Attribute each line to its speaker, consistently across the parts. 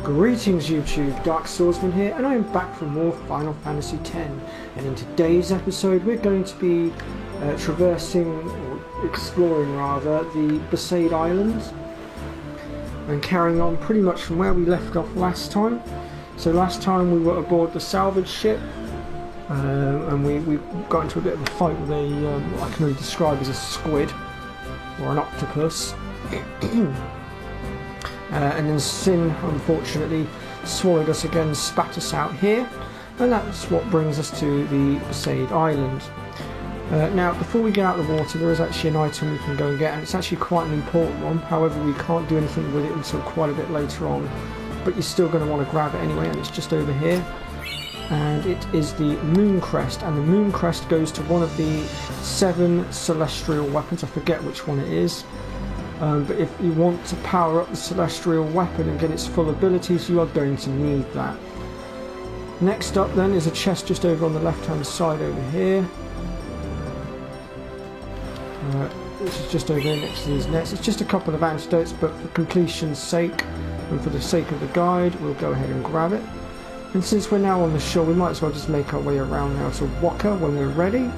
Speaker 1: Greetings YouTube, Dark Swordsman here, and I am back for more Final Fantasy X. And in today's episode we're going to be traversing, or exploring rather, the Besaid Islands and carrying on pretty much from where we left off last time. So last time we were aboard the salvage ship and we got into a bit of a fight with what I can only describe as a squid or an octopus. And then Sin, unfortunately, swallowed us again, spat us out here, and that's what brings us to the Besaid Island. Now, before we get out of the water, there is actually an item we can go and get, and it's actually quite an important one. However, we can't do anything with it until quite a bit later on, but you're still going to want to grab it anyway, and it's just over here. And it is the Moon Crest, and the Moon Crest goes to one of the 7 celestial weapons. I forget which one it is. But if you want to power up the celestial weapon and get its full abilities, you are going to need that. Next up then is a chest just over on the left hand side over here, which is just over here next to these nets. It's just a couple of antidotes, but for completion's sake and for the sake of the guide, we'll go ahead and grab it. And since we're now on the shore, we might as well just make our way around now to Wakka when we're ready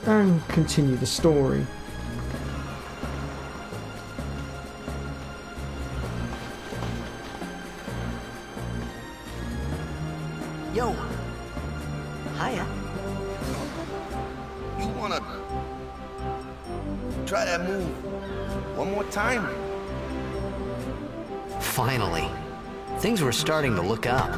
Speaker 1: and continue the story.
Speaker 2: Yo, hiya.
Speaker 3: You wanna try that move one more time?
Speaker 2: Finally, things were starting to look up.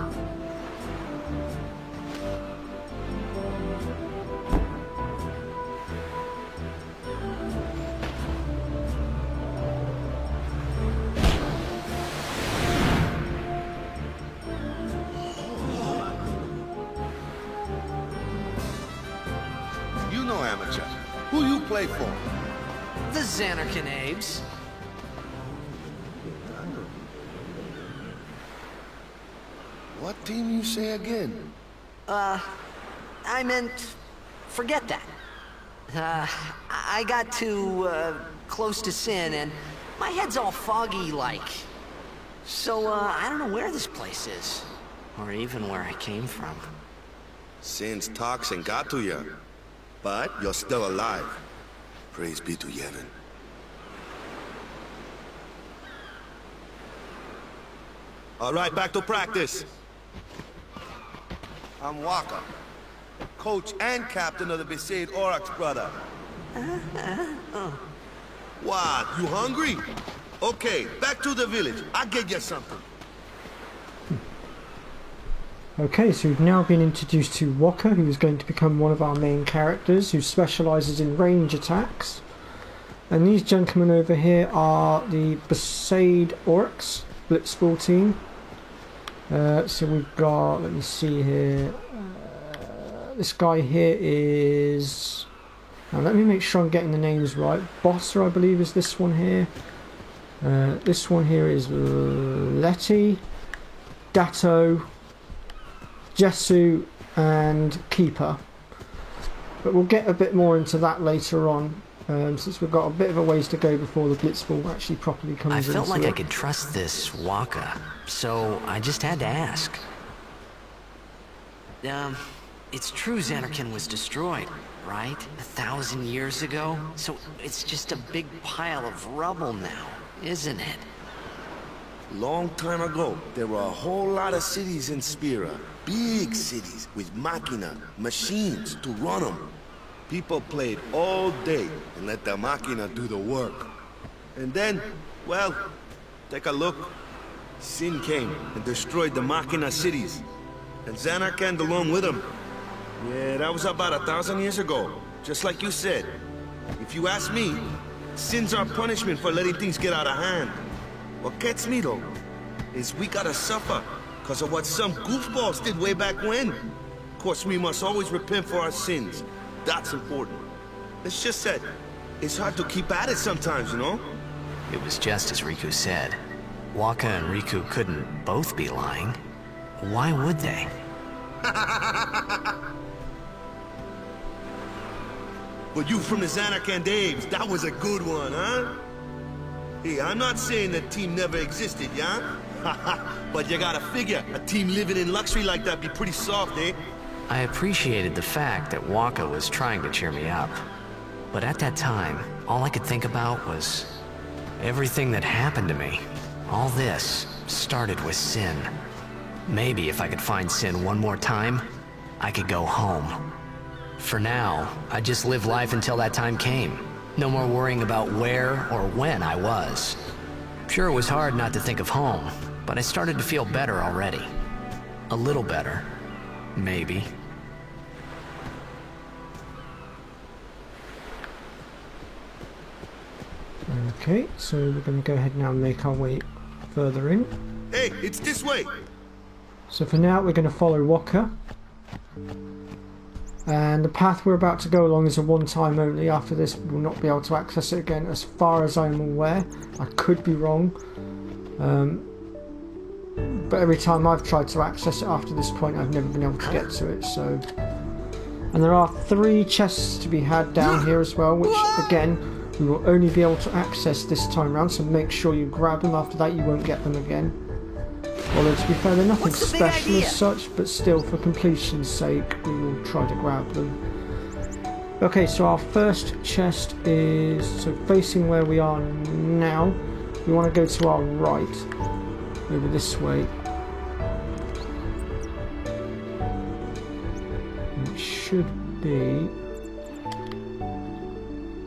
Speaker 3: Amateur. Who you play for?
Speaker 2: The Zanarkand Abes.
Speaker 3: What team you say again?
Speaker 2: I meant, forget that. I got too, close to Sin, and my head's all foggy like. So, I don't know where this place is. Or even where I came from.
Speaker 3: Sin's toxin got to you. But you're still alive. Praise be to Yevon. All right, back to practice. I'm Wakka, coach and captain of the Besaid Aurochs, brother. What, you hungry? Okay, back to the village. I'll get you something.
Speaker 1: Okay, so we've now been introduced to Wakka, who is going to become one of our main characters, who specialises in range attacks. And these gentlemen over here are the Besaid Aurochs Blitzball team. So we've got, let me see here, this guy here is, now let me make sure I'm getting the names right. Bossa, I believe, is this one here. This one here is Letty, Datto, Jessu and Keeper, but we'll get a bit more into that later on, since we've got a bit of a ways to go before the Blitzball actually properly comes in.
Speaker 2: I felt like I could trust this Wakka, so I just had to ask. It's true Zanarkand was destroyed, right? 1,000 years ago? So it's just a big pile of rubble now, isn't it?
Speaker 3: Long time ago, there were a whole lot of cities in Spira. Big cities with machina, machines to run them. People played all day and let the machina do the work. And then, well, take a look. Sin came and destroyed the machina cities. And Zanarkand along with him. Yeah, that was about 1,000 years ago. Just like you said. If you ask me, Sin's our punishment for letting things get out of hand. What gets me though, is we gotta suffer because of what some goofballs did way back when. Of course, we must always repent for our sins. That's important. It's just that it's hard to keep at it sometimes, you know?
Speaker 2: It was just as Riku said. Wakka and Riku couldn't both be lying. Why would they?
Speaker 3: But you from the Zanarkand Abes, that was a good one, huh? Hey, I'm not saying that team never existed, yeah? But you gotta figure, a team living in luxury like that be pretty soft, eh?
Speaker 2: I appreciated the fact that Waka was trying to cheer me up. But at that time, all I could think about was everything that happened to me. All this started with Sin. Maybe if I could find Sin one more time, I could go home. For now, I just live life until that time came. No more worrying about where or when I was. Sure, it was hard not to think of home, but I started to feel better already. A little better. Maybe.
Speaker 1: Okay, so we're going to go ahead now and make our way further in.
Speaker 3: Hey, it's this way!
Speaker 1: So for now we're going to follow Waka. And the path we're about to go along is a one-time only. After this we will not be able to access it again as far as I'm aware. I could be wrong. But every time I've tried to access it after this point I've never been able to get to it. So, and there are 3 chests to be had down here as well, which again we will only be able to access this time around, so make sure you grab them. After that you won't get them again. Although to be fair, they're nothing special as such, but still for completion's sake we will try to grab them. Okay, so our first chest is so facing where we are now. We want to go to our right, over this way. It should be...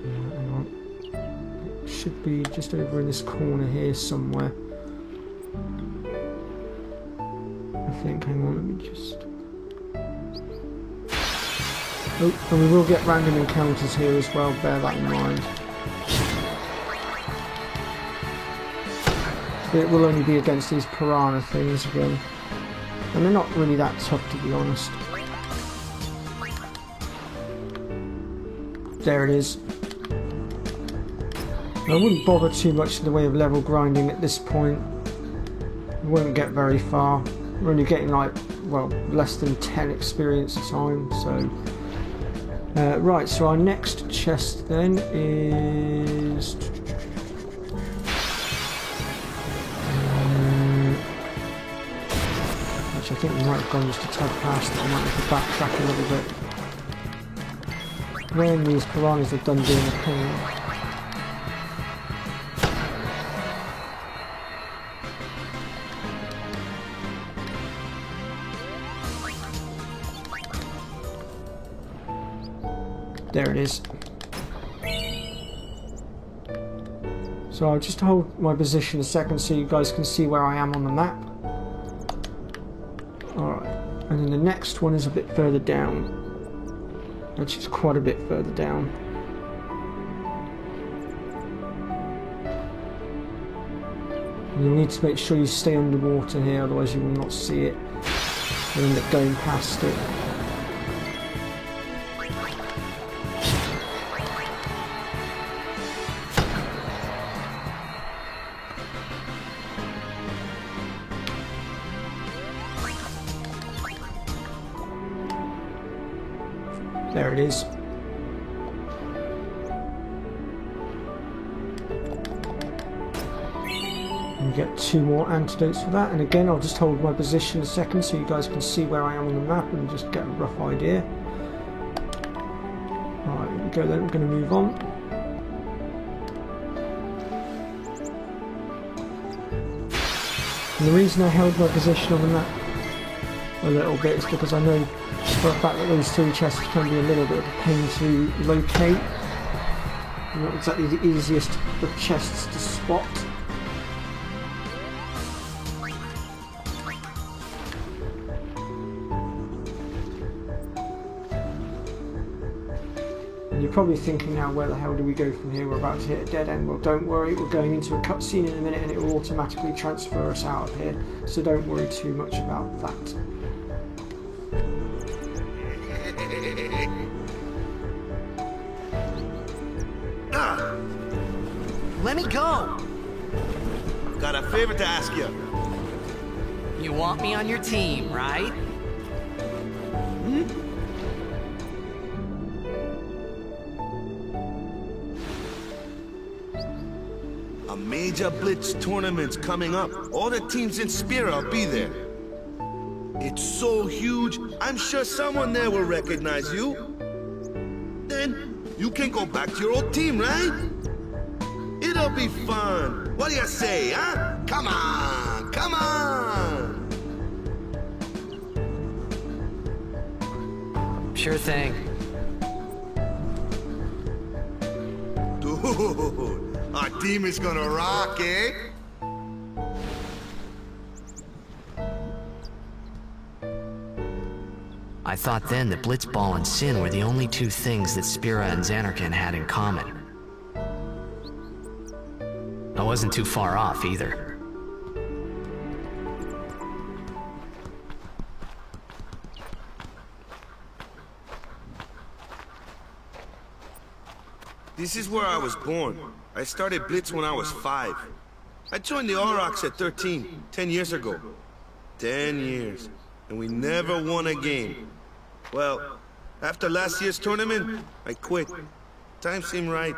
Speaker 1: hang on. It should be just over in this corner here somewhere. I think, hang on, let me just... Oh, and we will get random encounters here as well, bear that in mind. It will only be against these piranha things again. And they're not really that tough, to be honest. There it is. I wouldn't bother too much in the way of level grinding at this point. We won't get very far. We're only getting like, well, less than 10 experience a time, so... right, so our next chest then is... actually, I think we might have gone just a tad past it. I might have to backtrack a little bit. When these piranhas are done being a pain. There it is. So I'll just hold my position a second so you guys can see where I am on the map. Alright, and then the next one is a bit further down. Which is quite a bit further down. And you'll need to make sure you stay underwater here, otherwise you will not see it. You'll end up going past it. There it is. And you get 2 more antidotes for that, and again I'll just hold my position a second so you guys can see where I am on the map and just get a rough idea. Alright, here we go then, we're going to move on. And the reason I held my position on the map a little bit is because I know for a fact that those 3 chests can be a little bit of a pain to locate. Not exactly the easiest of chests to spot. And you're probably thinking now, where the hell do we go from here? We're about to hit a dead end. Well, don't worry, we're going into a cutscene in a minute and it will automatically transfer us out of here. So don't worry too much about that.
Speaker 2: Let me go!
Speaker 3: Got a favor to ask you.
Speaker 2: You want me on your team, right?
Speaker 3: A major Blitz tournament's coming up. All the teams in Spira will be there. It's so huge, I'm sure someone there will recognize you. Then you can go back to your old team, right? It'll be fun. What do you say, huh? Come on, come on!
Speaker 2: Sure thing.
Speaker 3: Dude, our team is gonna rock, eh?
Speaker 2: I thought then that Blitzball and Sin were the only two things that Spira and Zanarkand had in common. I wasn't too far off either.
Speaker 3: This is where I was born. I started Blitz when I was 5. I joined the Aurochs at 13, 10 years ago. 10 years, and we never won a game. Well, after last year's tournament, I quit. Time seemed right.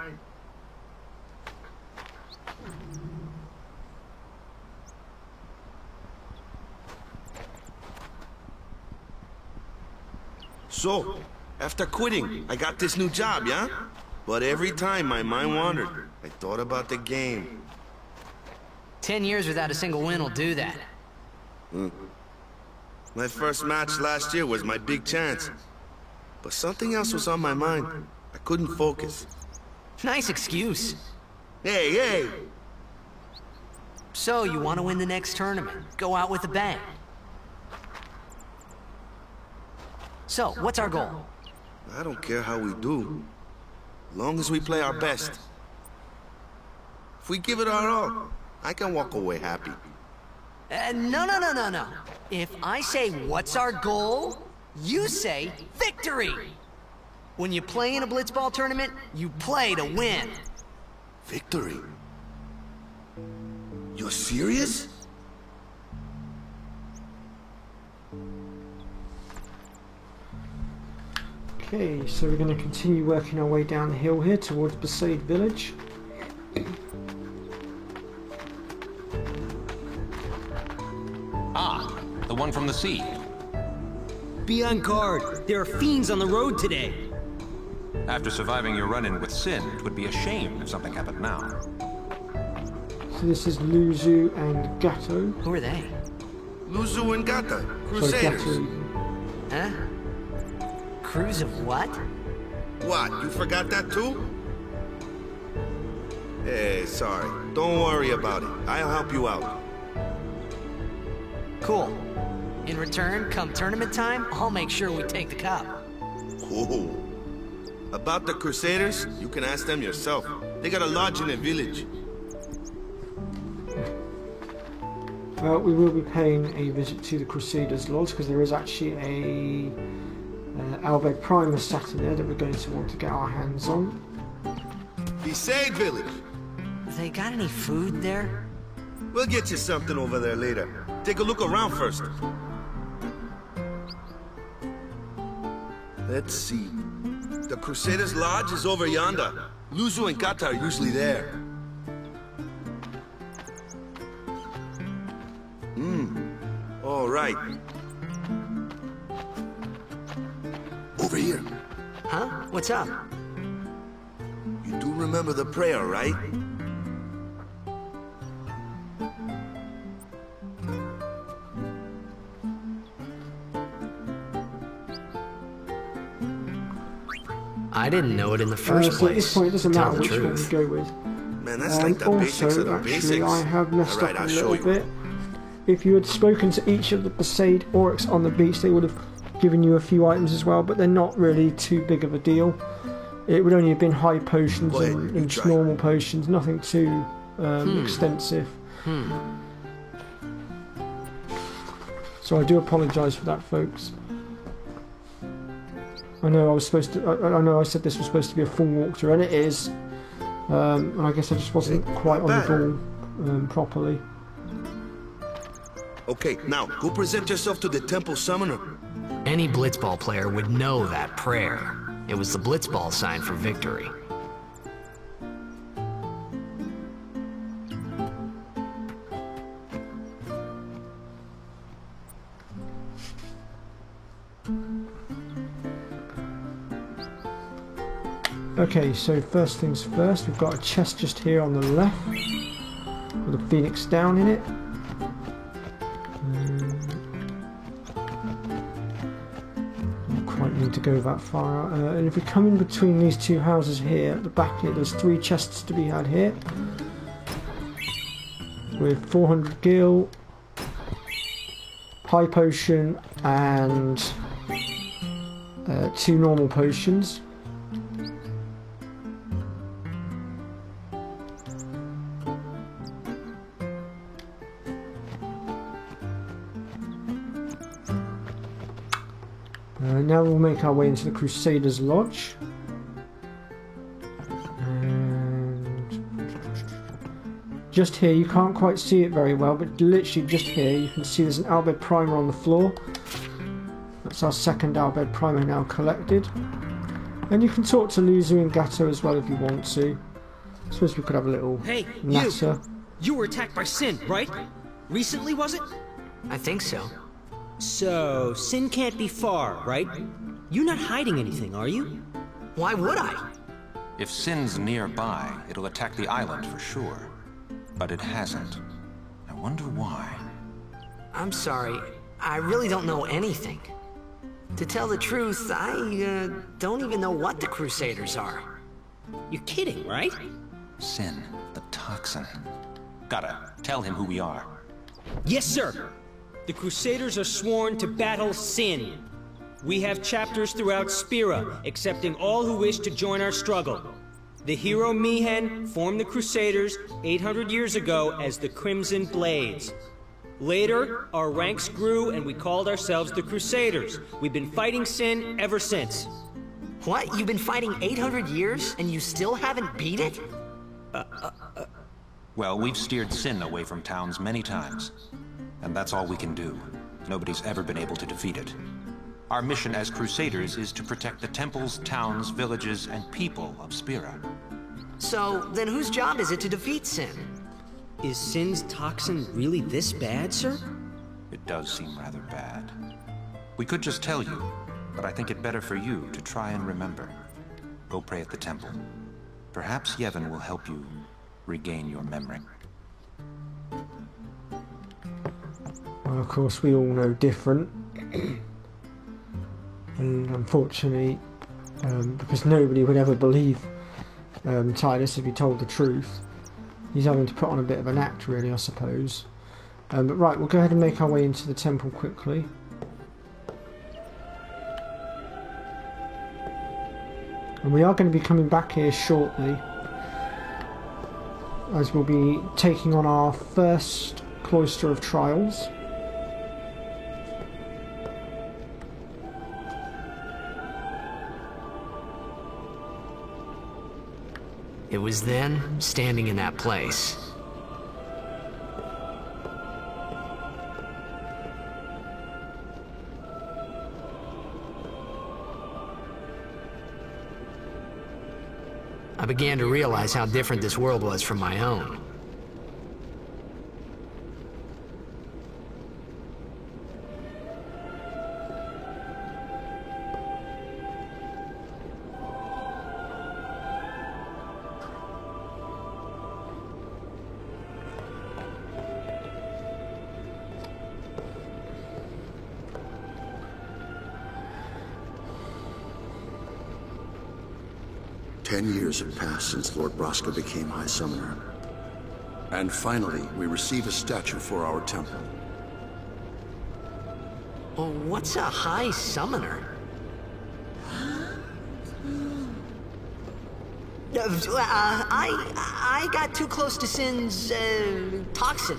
Speaker 3: So, after quitting, I got this new job, yeah? But every time my mind wandered, I thought about the game.
Speaker 2: 10 years without a single win will do that.
Speaker 3: My first match last year was my big chance. But something else was on my mind. I couldn't focus.
Speaker 2: Nice excuse.
Speaker 3: Hey, hey!
Speaker 2: So, you want to win the next tournament? Go out with a bang. So, what's our goal?
Speaker 3: I don't care how we do. Long as we play our best. If we give it our all, I can walk away happy.
Speaker 2: No. If I say, what's our goal? You say, victory! When you play in a Blitzball tournament, you play to win.
Speaker 3: Victory? You're serious?
Speaker 1: Okay, so we're going to continue working our way down the hill here towards Besaid village.
Speaker 4: Ah, the one from the sea.
Speaker 5: Be on guard. There are fiends on the road today.
Speaker 4: After surviving your run-in with Sin, it would be a shame if something happened now.
Speaker 1: So this is Luzu and Gato.
Speaker 2: Who are they?
Speaker 3: Luzu and Gata,
Speaker 1: Sorry,
Speaker 3: Crusaders.
Speaker 1: Gato.
Speaker 2: Huh? Crews of what?
Speaker 3: What, you forgot that too? Hey, sorry. Don't worry about it. I'll help you out.
Speaker 2: Cool. In return, come tournament time, I'll make sure we take the cup.
Speaker 3: Cool. About the Crusaders, you can ask them yourself. They got a lodge in the village.
Speaker 1: Well, we will be paying a visit to the Crusaders Lodge because there is actually a Alveg Primus sat in there that we're going to want to get our hands on.
Speaker 3: Besaid village.
Speaker 2: They got any food there?
Speaker 3: We'll get you something over there later. Take a look around first. Let's see. The Crusaders Lodge is over yonder. Luzu and Gata are usually there. All right. Over here.
Speaker 2: Huh? What's up?
Speaker 3: You do remember the prayer, right?
Speaker 2: I didn't know it in the first
Speaker 1: So at this
Speaker 2: place.
Speaker 1: point, it doesn't
Speaker 2: Tell
Speaker 1: matter
Speaker 2: the
Speaker 1: which one we
Speaker 2: truth.
Speaker 1: go with.
Speaker 3: Man, that's like the basics of the
Speaker 1: actually,
Speaker 3: basics.
Speaker 1: I have messed
Speaker 3: All right,
Speaker 1: up a
Speaker 3: I'll show
Speaker 1: little
Speaker 3: you.
Speaker 1: bit. If you had spoken to each of the Besaid Oryx on the beach, they would have given you a few items as well, but they're not really too big of a deal. It would only have been high potions
Speaker 3: Go ahead,
Speaker 1: and
Speaker 3: you
Speaker 1: just
Speaker 3: try.
Speaker 1: normal potions, nothing too extensive. So I do apologise for that, folks. I know I was supposed to. I know I said this was supposed to be a full walkthrough, and it is. And I guess I just wasn't quite on the ball properly.
Speaker 3: Okay, now go present yourself to the temple summoner.
Speaker 2: Any Blitzball player would know that prayer. It was the Blitzball sign for victory.
Speaker 1: Okay, so first things first, we've got a chest just here on the left with a phoenix down in it. Don't quite need to go that far out. And if we come in between these two houses here, at the back here, there's 3 chests to be had here. With 400 gil, high potion, and 2 normal potions. Now we'll make our way into the Crusaders' Lodge. And just here, you can't quite see it very well, but literally just here you can see there's an Al Bhed Primer on the floor. That's our second Al Bhed Primer now collected. And you can talk to Luzu and Gato as well if you want to. I suppose we could have a little natter.
Speaker 5: You were attacked by Sin, right? Recently, was it?
Speaker 2: I think so.
Speaker 5: So, Sin can't be far, right? You're not hiding anything, are you?
Speaker 2: Why would I?
Speaker 4: If Sin's nearby, it'll attack the island for sure. But it hasn't. I wonder why.
Speaker 2: I'm sorry. I really don't know anything. To tell the truth, I don't even know what the Crusaders are.
Speaker 5: You're kidding, right?
Speaker 4: Sin, the toxin. Gotta tell him who we are.
Speaker 5: Yes, sir. The Crusaders are sworn to battle Sin. We have chapters throughout Spira, accepting all who wish to join our struggle. The hero Mihen formed the Crusaders 800 years ago as the Crimson Blades. Later, our ranks grew and we called ourselves the Crusaders. We've been fighting Sin ever since.
Speaker 2: What? You've been fighting 800 years and you still haven't beat it?
Speaker 4: Well, we've steered Sin away from towns many times. And that's all we can do. Nobody's ever been able to defeat it. Our mission as Crusaders is to protect the temples, towns, villages, and people of Spira.
Speaker 2: So, then whose job is it to defeat Sin?
Speaker 5: Is Sin's toxin really this bad, sir?
Speaker 4: It does seem rather bad. We could just tell you, but I think it better for you to try and remember. Go pray at the temple. Perhaps Yevon will help you regain your memory.
Speaker 1: Well, of course, we all know different. And unfortunately, because nobody would ever believe Tidus if he told the truth, he's having to put on a bit of an act, really, I suppose. But right, we'll go ahead and make our way into the temple quickly. And we are going to be coming back here shortly, as we'll be taking on our first Cloister of Trials.
Speaker 2: It was then, standing in that place. I began to realize how different this world was from my own.
Speaker 6: Ten years have passed since Lord Braska became High Summoner. And finally, we receive a statue for our temple.
Speaker 2: Well, what's a High Summoner? I got too close to Sin's, toxin.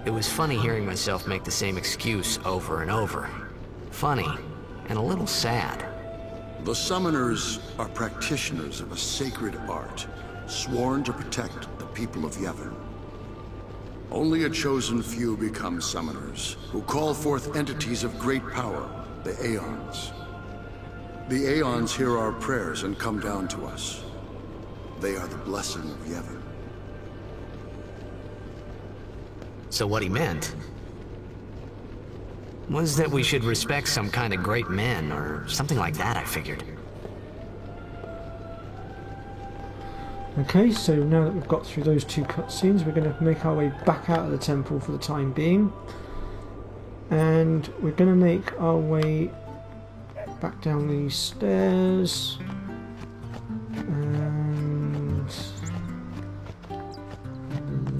Speaker 2: It was funny hearing myself make the same excuse over and over. Funny, and a little sad.
Speaker 6: The Summoners are practitioners of a sacred art, sworn to protect the people of Yevon. Only a chosen few become Summoners, who call forth entities of great power, the Aeons. The Aeons hear our prayers and come down to us. They are the blessing of Yevon.
Speaker 2: So what he meant Was that we should respect some kind of great men, or something like that, I figured.
Speaker 1: Okay, so now that we've got through those two cutscenes, we're going to make our way back out of the temple for the time being. And we're going to make our way back down these stairs. And I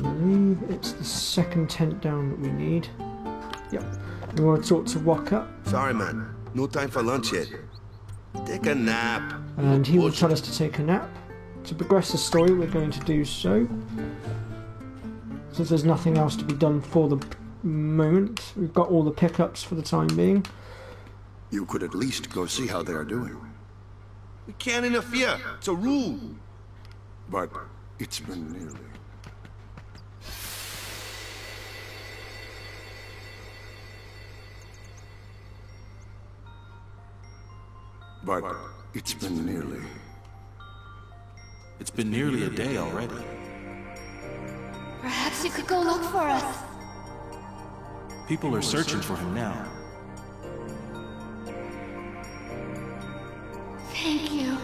Speaker 1: believe it's the second tent down that we need. Yep. We want to talk to Wakka.
Speaker 3: Sorry, man. No time for lunch yet. Take a nap.
Speaker 1: And he will tell us to take a nap. To progress the story, we're going to do so. Since there's nothing else to be done for the moment, we've got all the pickups for the time being.
Speaker 6: You could at least go see how they are doing.
Speaker 3: We can't interfere. It's a rule.
Speaker 6: But it's been nearly. But it's been nearly.
Speaker 7: It's been nearly a day already.
Speaker 8: Perhaps you could go look for us.
Speaker 7: People are searching for him now.
Speaker 8: Thank you.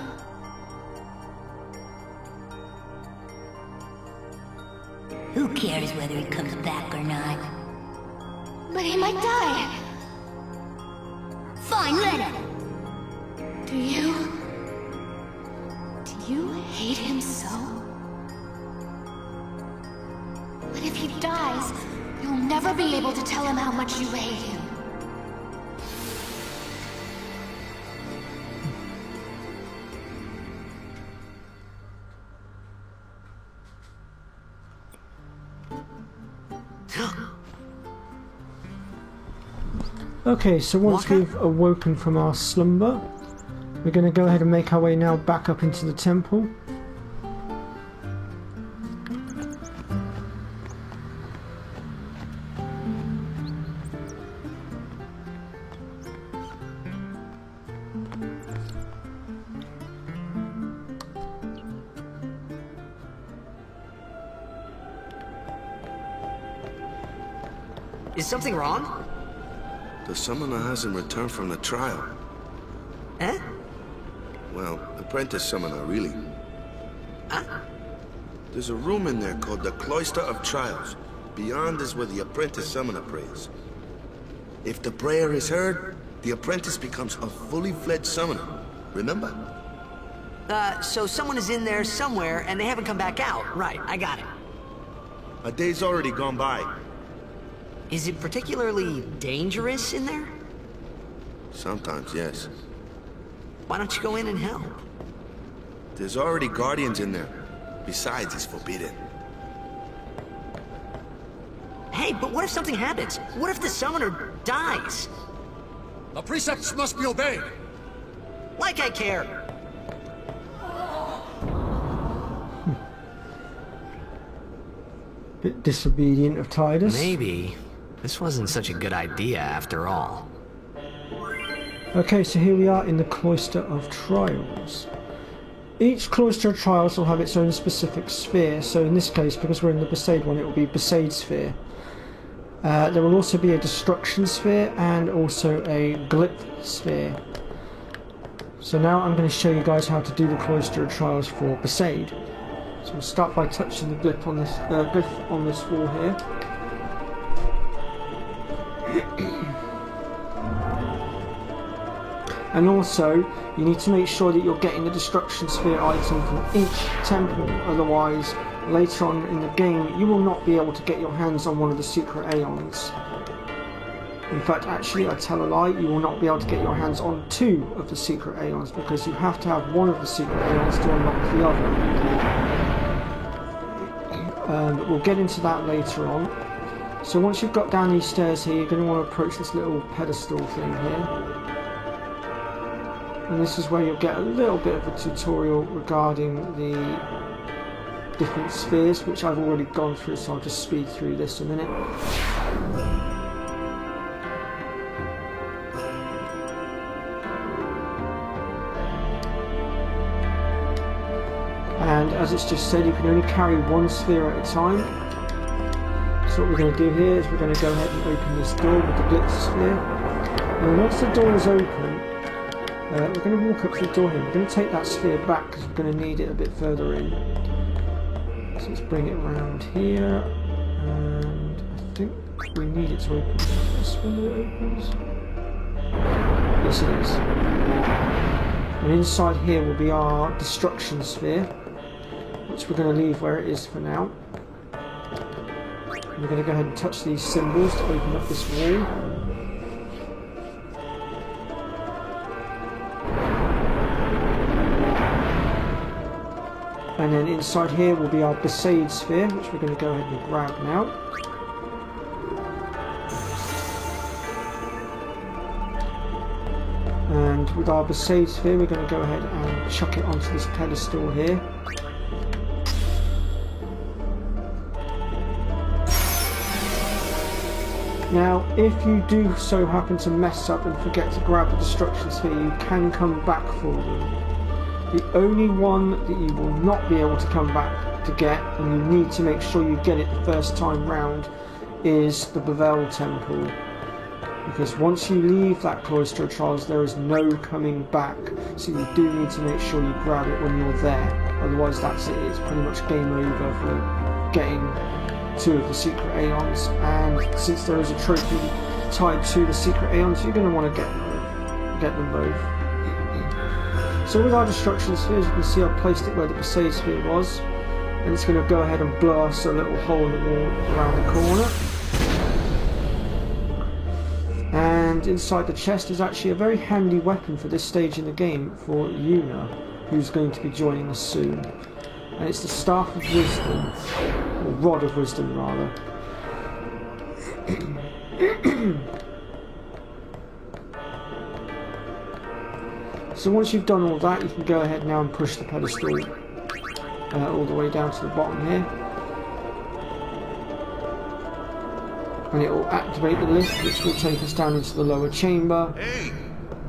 Speaker 9: Who cares whether he comes back or not?
Speaker 8: But he might die.
Speaker 9: Fine, let him.
Speaker 8: Do you hate him so? But if he dies, you'll never be able to tell him how much you hate him.
Speaker 1: Okay, so once we've awoken from our slumber, we're going to go ahead and make our way now back up into the temple.
Speaker 2: Is something wrong?
Speaker 3: The summoner hasn't returned from the trial.
Speaker 2: Eh?
Speaker 3: Well, apprentice summoner, really.
Speaker 2: Huh?
Speaker 3: There's a room in there called the Cloister of Trials. Beyond is where the apprentice summoner prays. If the prayer is heard, the apprentice becomes a fully fledged summoner. Remember?
Speaker 2: So someone is in there somewhere and they haven't come back out. Right, I got it.
Speaker 3: A day's already gone by.
Speaker 2: Is it particularly dangerous in there?
Speaker 3: Sometimes, yes.
Speaker 2: Why don't you go in and help?
Speaker 3: There's already guardians in there. Besides, it's forbidden.
Speaker 2: Hey, but what if something happens? What if the summoner dies?
Speaker 6: The precepts must be obeyed.
Speaker 2: Like I care.
Speaker 1: Bit disobedient of Tidus.
Speaker 2: Maybe this wasn't such a good idea after all.
Speaker 1: Okay, so here we are in the Cloister of Trials. Each Cloister of Trials will have its own specific sphere, so in this case, because we're in the Besaid one, it will be Besaid Sphere. There will also be a Destruction Sphere and also a Glyph Sphere. So now I'm going to show you guys how to do the Cloister of Trials for Besaid. So we'll start by touching the glyph on this wall here. And also, you need to make sure that you're getting the Destruction Sphere item from each temple, otherwise later on in the game you will not be able to get your hands on one of the secret Aeons. In fact, actually, I tell a lie, you will not be able to get your hands on 2 of the secret Aeons, because you have to have one of the secret Aeons to unlock the other. But we'll get into that later on. So once you've got down these stairs here, you're going to want to approach this little pedestal thing here. And this is where you'll get a little bit of a tutorial regarding the different spheres, which I've already gone through, so I'll just speed through this a minute. And as it's just said, you can only carry one sphere at a time. So what we're going to do here is we're going to go ahead and open this door with the Glitzer Sphere. And once the door is open, we're going to walk up to the door here. We're going to take that sphere back because we're going to need it a bit further in. So let's bring it around here. And I think we need it to open this when it opens. Yes, it is. And inside here will be our destruction sphere, which we're going to leave where it is for now. We're going to go ahead and touch these symbols to open up this wall. And then inside here will be our Besaid sphere, which we're going to go ahead and grab now. And with our Besaid sphere, we're going to go ahead and chuck it onto this pedestal here. Now, if you do so happen to mess up and forget to grab the destruction sphere, you can come back for them. The only one that you will not be able to come back to get, and you need to make sure you get it the first time round, is the Bevelle Temple. Because once you leave that Cloister of Trials, there is no coming back. So you do need to make sure you grab it when you're there. Otherwise, that's it. It's pretty much game over for getting 2 of the Secret Aeons. And since there is a trophy tied to the Secret Aeons, you're going to want to get them both. So with our destruction spheres, you can see I've placed it where the Besaid sphere was, and it's going to go ahead and blow us a little hole in the wall around the corner. And inside the chest is actually a very handy weapon for this stage in the game for Yuna, who's going to be joining us soon. And it's the Staff of Wisdom, or Rod of Wisdom rather. So once you've done all that, you can go ahead now and push the pedestal all the way down to the bottom here. And it will activate the lift, which will take us down into the lower chamber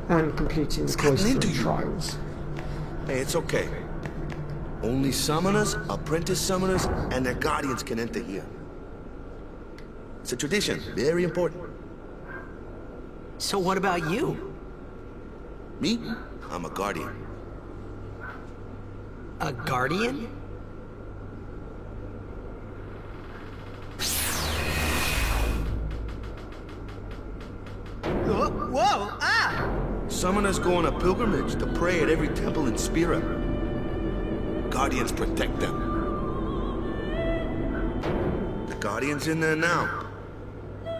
Speaker 1: and completing the Cloister of Trials.
Speaker 3: Hey, it's okay. Only summoners, apprentice summoners, and their guardians can enter here. It's a tradition, very important.
Speaker 2: So what about you?
Speaker 3: Me? I'm a guardian.
Speaker 2: A guardian? Whoa! Ah!
Speaker 3: Summoners go on a pilgrimage to pray at every temple in Spira. Guardians protect them. The Guardian's in there now.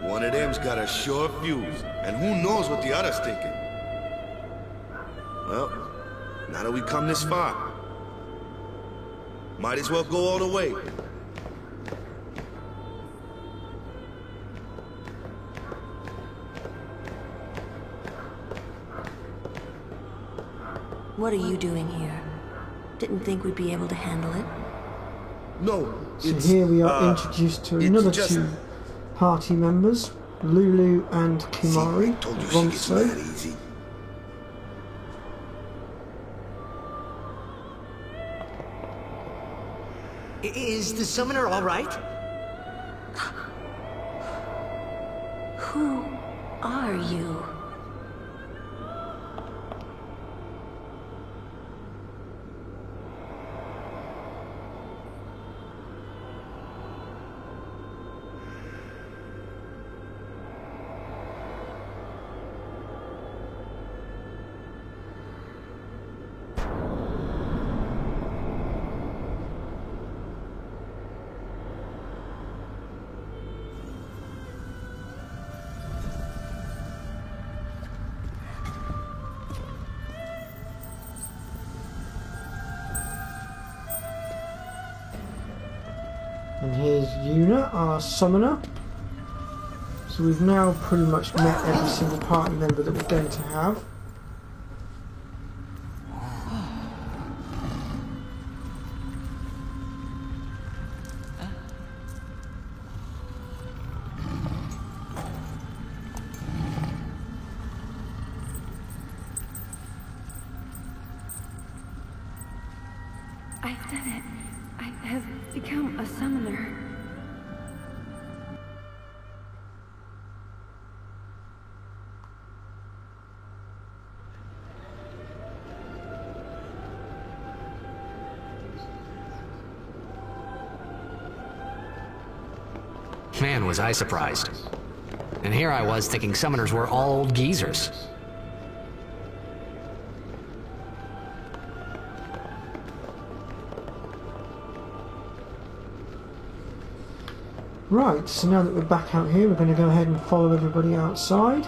Speaker 3: One of them's got a short fuse, and who knows what the other's thinking. Well, now that we come this far, might as well go all the way.
Speaker 9: What are you doing here? Didn't think we'd be able to handle it.
Speaker 3: No,
Speaker 1: so here we are introduced to another 2 party members, Lulu and Kimahri. Ronso.
Speaker 2: Is the summoner all right?
Speaker 9: Who are you?
Speaker 1: And here's Yuna, our summoner. So we've now pretty much met every single party member that we're going to have.
Speaker 10: I've done it. I have become a summoner. Man, was I surprised. And here I was thinking summoners were all old geezers.
Speaker 1: Right, so now that we're back out here, we're going to go ahead and follow everybody outside.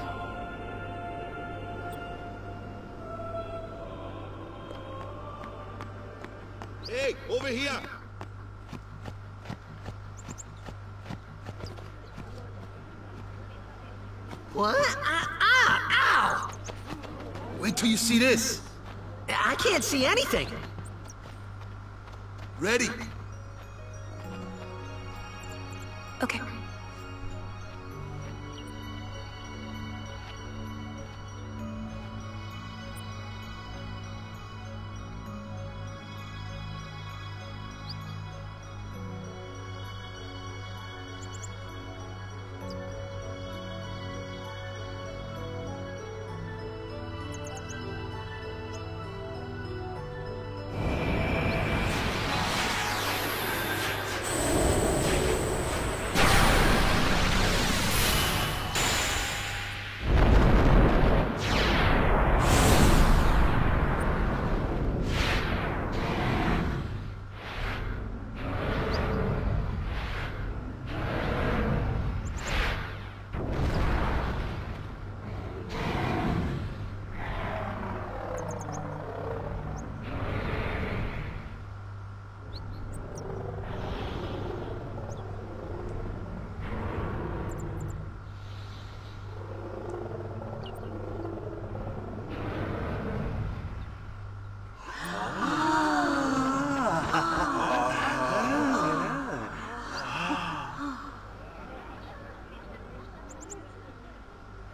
Speaker 3: Hey, over here!
Speaker 2: What? Ow!
Speaker 3: Wait till you see this.
Speaker 2: I can't see anything.
Speaker 3: Ready?
Speaker 8: Okay.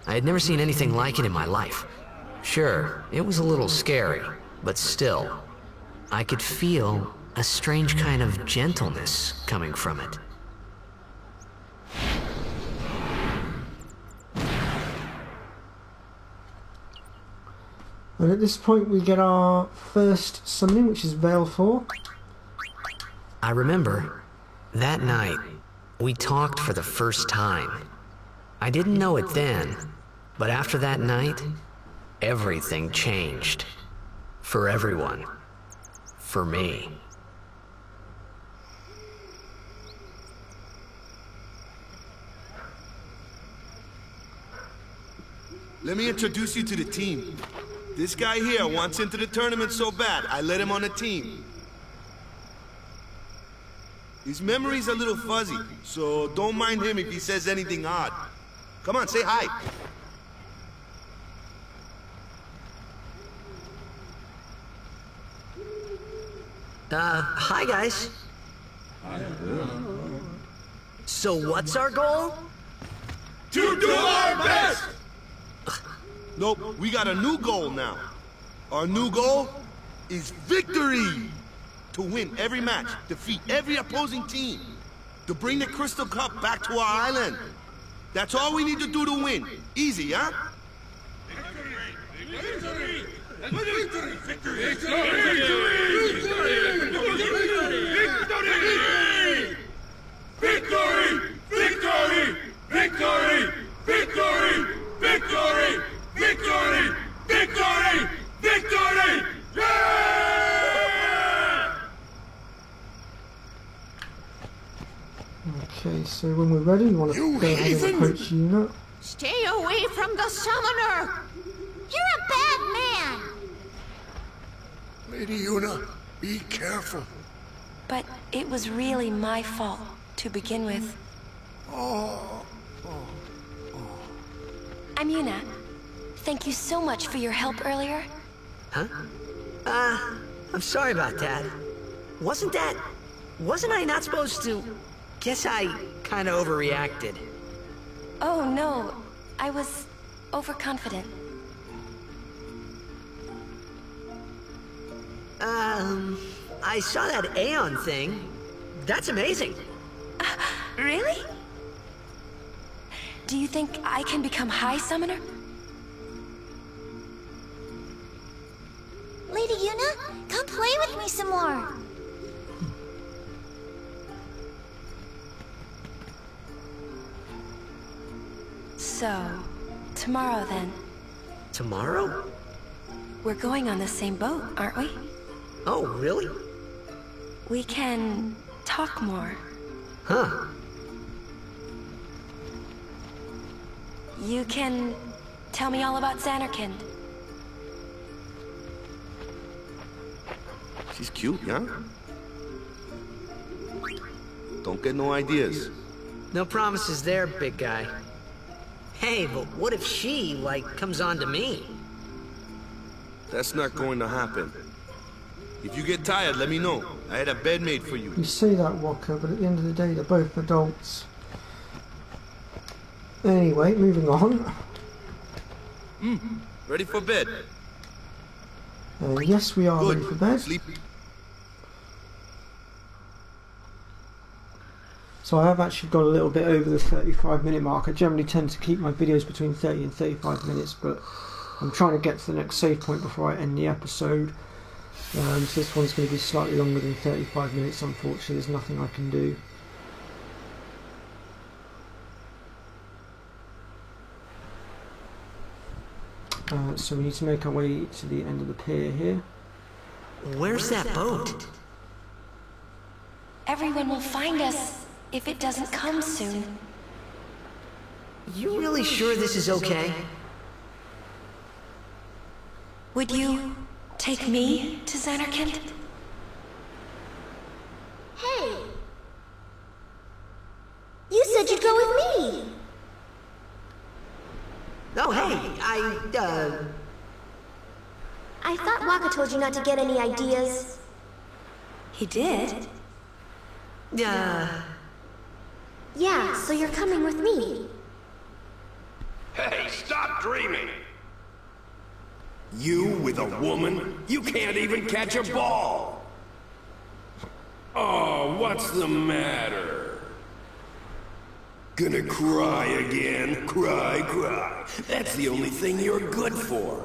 Speaker 10: I had never seen anything like it in my life. Sure, it was a little scary, but still, I could feel a strange kind of gentleness coming from it.
Speaker 1: And at this point we get our first summoning, which is Baleful.
Speaker 10: I remember, that night, we talked for the first time. I didn't know it then, but after that night, everything changed. For everyone. For me.
Speaker 3: Let me introduce you to the team. This guy here wants into the tournament so bad, I let him on the team. His memory's a little fuzzy, so don't mind him if he says anything odd. Come on, say hi.
Speaker 2: Hi guys. So what's our goal?
Speaker 3: To do our best! Nope, we got a new goal now. Our new goal is victory! To win every match, defeat every opposing team, to bring the Crystal Cup back to our island. That's all we need to do to win. Easy, huh? Victory! Victory! Victory! Victory! Victory! Victory! Victory! Victory! Victory! Victory! Victory! Victory! Yeah!
Speaker 1: Okay, so when we're ready, we want to go ahead and approach Yuna.
Speaker 8: Stay away from the summoner! You're a bad man!
Speaker 6: Lady Yuna, be careful.
Speaker 11: But it was really my fault to begin with. I'm Yuna. Thank you so much for your help earlier.
Speaker 2: Huh? I'm sorry about that. Wasn't I not supposed to... Guess I kinda overreacted.
Speaker 11: Oh no, I was overconfident.
Speaker 2: I saw that Aeon thing. That's amazing.
Speaker 11: Really? Do you think I can become High Summoner?
Speaker 8: Lady Yuna, come play with me some more.
Speaker 11: So, tomorrow then.
Speaker 10: Tomorrow?
Speaker 11: We're going on the same boat, aren't we?
Speaker 10: Oh, really?
Speaker 11: We can talk more.
Speaker 10: Huh.
Speaker 11: You can tell me all about Zanarkand.
Speaker 3: She's cute, yeah? Don't get no ideas.
Speaker 10: No promises there, big guy. Hey, but what if she, like, comes on to me?
Speaker 3: That's not going to happen. If you get tired, let me know. I had a bed made for you.
Speaker 1: You say that, Walker, but at the end of the day, they're both adults. Anyway, moving on.
Speaker 3: Ready for bed?
Speaker 1: Yes, we are
Speaker 3: Good.
Speaker 1: ready for bed.
Speaker 3: Sleep.
Speaker 1: So I have actually got a little bit over the 35-minute mark. I generally tend to keep my videos between 30 and 35 minutes, but I'm trying to get to the next save point before I end the episode. So this one's going to be slightly longer than 35 minutes, unfortunately. There's nothing I can do. So we need to make our way to the end of the pier here.
Speaker 10: Where's that boat?
Speaker 11: Everyone will find us if it doesn't come soon.
Speaker 10: You really sure this is okay?
Speaker 11: Would you take me to Zanarkand?
Speaker 12: Hey! You said you'd go with me!
Speaker 10: Oh, hey,
Speaker 12: I thought Waka told you not to get any ideas.
Speaker 11: He did?
Speaker 12: Yeah, so you're coming with me.
Speaker 13: Hey, stop dreaming! You with a woman? You can't even catch a ball! Oh, what's the matter? Gonna cry again? Cry, cry. That's the only thing you're good for.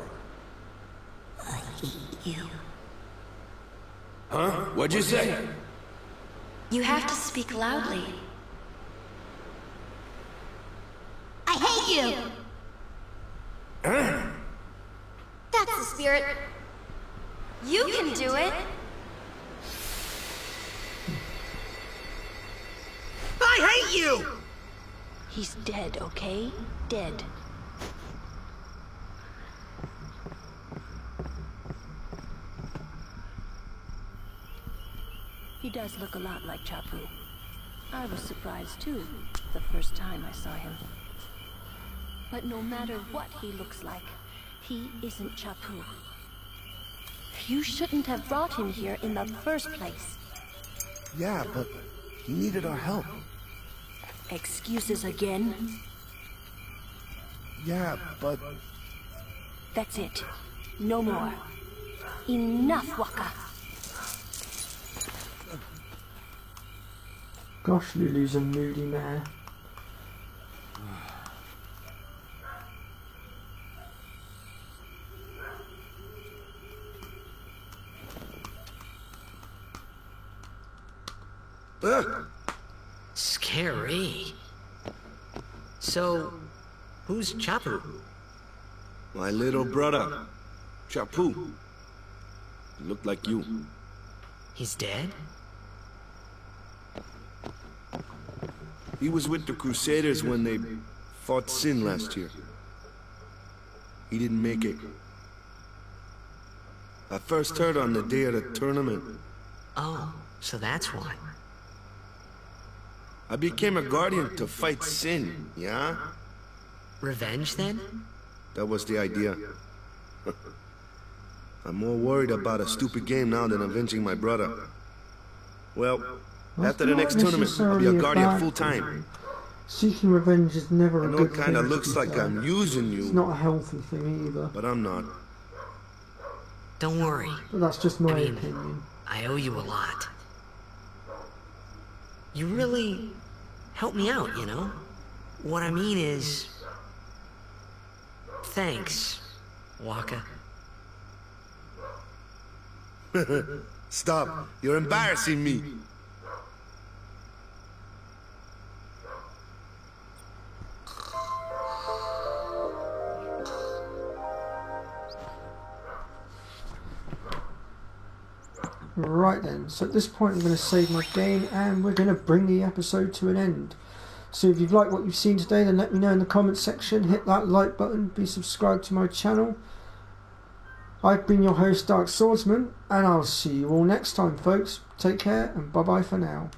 Speaker 9: You.
Speaker 13: Huh? What'd you say?
Speaker 11: You have to speak loudly.
Speaker 12: I hate you!
Speaker 13: Huh?
Speaker 12: That's the spirit.
Speaker 11: You can do it!
Speaker 10: I hate you!
Speaker 9: He's dead, okay? Dead. He does look a lot like Chapu. I was surprised too, the first time I saw him. But no matter what he looks like, he isn't Chapu. You shouldn't have brought him here in the first place.
Speaker 3: Yeah, but he needed our help.
Speaker 9: Excuses again?
Speaker 3: Yeah, but...
Speaker 9: That's it. No more. Enough, Waka.
Speaker 1: Gosh, Lulu's a moody mare.
Speaker 10: Scary. So, who's Chapu?
Speaker 3: My little brother, Chapu. He looked like you.
Speaker 10: He's dead?
Speaker 3: He was with the Crusaders when they fought Sin last year. He didn't make it. I first heard on the day of the tournament.
Speaker 10: Oh, so that's why.
Speaker 3: I became a guardian to fight Sin, yeah?
Speaker 10: Revenge, then?
Speaker 3: That was the idea. I'm more worried about a stupid game now than avenging my brother. Well, after the next tournament, I'll be a guardian full-time.
Speaker 1: Seeking revenge is never
Speaker 3: I
Speaker 1: a
Speaker 3: know
Speaker 1: good
Speaker 3: it
Speaker 1: thing.
Speaker 3: kinda looks like I'm using you.
Speaker 1: It's not a healthy thing either.
Speaker 3: But I'm not.
Speaker 10: Don't worry.
Speaker 1: But that's just my opinion.
Speaker 10: I owe you a lot. You really helped me out, you know? What I mean is... Thanks, Waka.
Speaker 3: Stop. You're embarrassing me.
Speaker 1: Right then, so at this point I'm going to save my game and we're going to bring the episode to an end. So if you've liked what you've seen today, then let me know in the comments section, hit that like button, be subscribed to my channel. I've been your host, Dark Swordsman, and I'll see you all next time, folks. Take care and bye bye for now.